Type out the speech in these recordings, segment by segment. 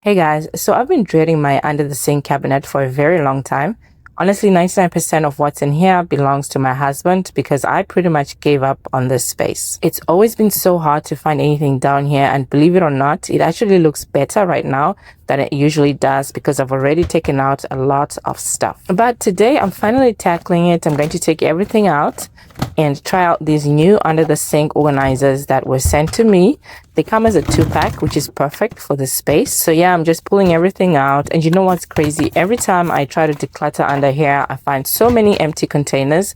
Hey guys, so I've been dreading my under the sink cabinet for a very long time. Honestly, 99% of what's in here belongs to my husband because I pretty much gave up on this space. It's always been so hard to find anything down here, and believe it or not, it actually looks better right now than it usually does because I've already taken out a lot of stuff. But today I'm finally tackling it. I'm going to take everything out and try out these new under the sink organizers that were sent to me. They come as a 2-pack, which is perfect for this space. So yeah, I'm just pulling everything out. And you know what's crazy? Every time I try to declutter under here, I find so many empty containers,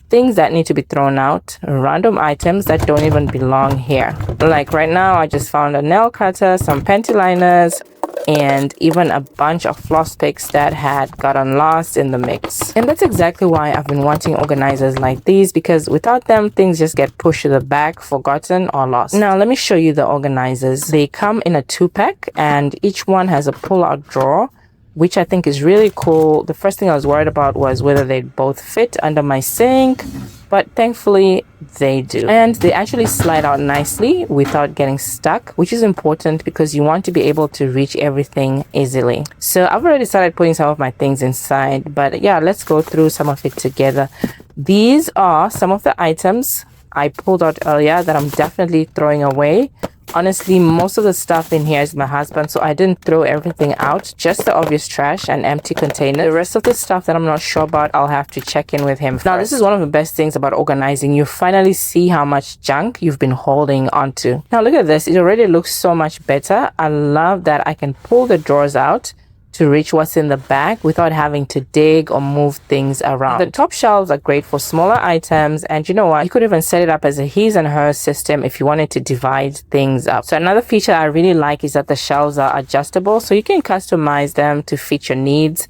things that need to be thrown out, random items that don't even belong here. Like right now, I just found a nail cutter, some panty liners, and even a bunch of floss picks that had gotten lost in the mix. And that's exactly why I've been wanting organizers like these, because without them, things just get pushed to the back, forgotten, or lost. Now, let me show you the organizers. They come in a 2-pack, and each one has a pull-out drawer, which I think is really cool. The first thing I was worried about was whether they'd both fit under my sink, but thankfully they do. And they actually slide out nicely without getting stuck, which is important because you want to be able to reach everything easily. So I've already started putting some of my things inside, but yeah, let's go through some of it together. These are some of the items I pulled out earlier that I'm definitely throwing away. Honestly, most of the stuff in here is my husband, so I didn't throw everything out, just the obvious trash and empty container. The rest of the stuff that I'm not sure about, I'll have to check in with him first. Now, this is one of the best things about organizing. You finally see how much junk you've been holding onto. Now, look at this. It already looks so much better. I love that I can pull the drawers out to reach what's in the back without having to dig or move things around. The top shelves are great for smaller items, and you know what? You could even set it up as a his and her system if you wanted to divide things up. So another feature I really like is that the shelves are adjustable, so you can customize them to fit your needs.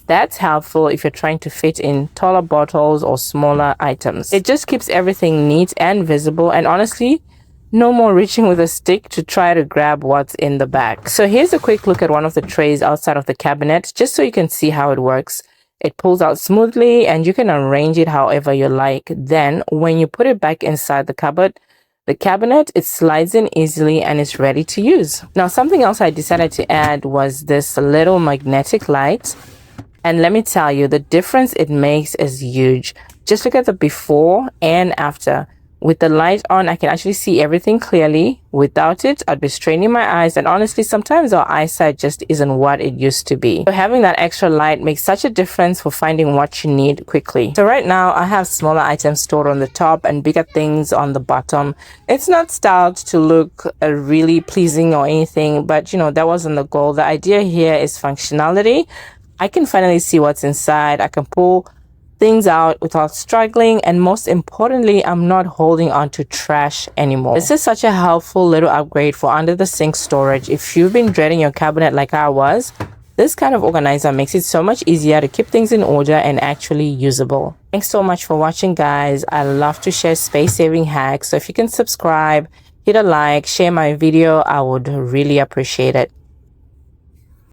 That's helpful if you're trying to fit in taller bottles or smaller items. It just keeps everything neat and visible, and honestly, no more reaching with a stick to try to grab what's in the back. So here's a quick look at one of the trays outside of the cabinet, just so you can see how it works. It pulls out smoothly and you can arrange it however you like. Then when you put it back inside the cabinet, it slides in easily and is ready to use. Now, something else I decided to add was this little magnetic light. And let me tell you, the difference it makes is huge. Just look at the before and after. With the light on, I can actually see everything clearly. Without it, I'd be straining my eyes, and honestly, sometimes our eyesight just isn't what it used to be. So having that extra light makes such a difference for finding what you need quickly. So right now, I have smaller items stored on the top and bigger things on the bottom. It's not styled to look really pleasing or anything, but you know, that wasn't the goal. The idea here is functionality. I can finally see what's inside. I can pull things out without struggling, and most importantly, I'm not holding on to trash anymore. This is such a helpful little upgrade for under the sink storage. If you've been dreading your cabinet like I was, this kind of organizer makes it so much easier to keep things in order and actually usable. Thanks so much for watching, guys. I love to share space-saving hacks, so if you can subscribe, hit a like, share my video, I would really appreciate it.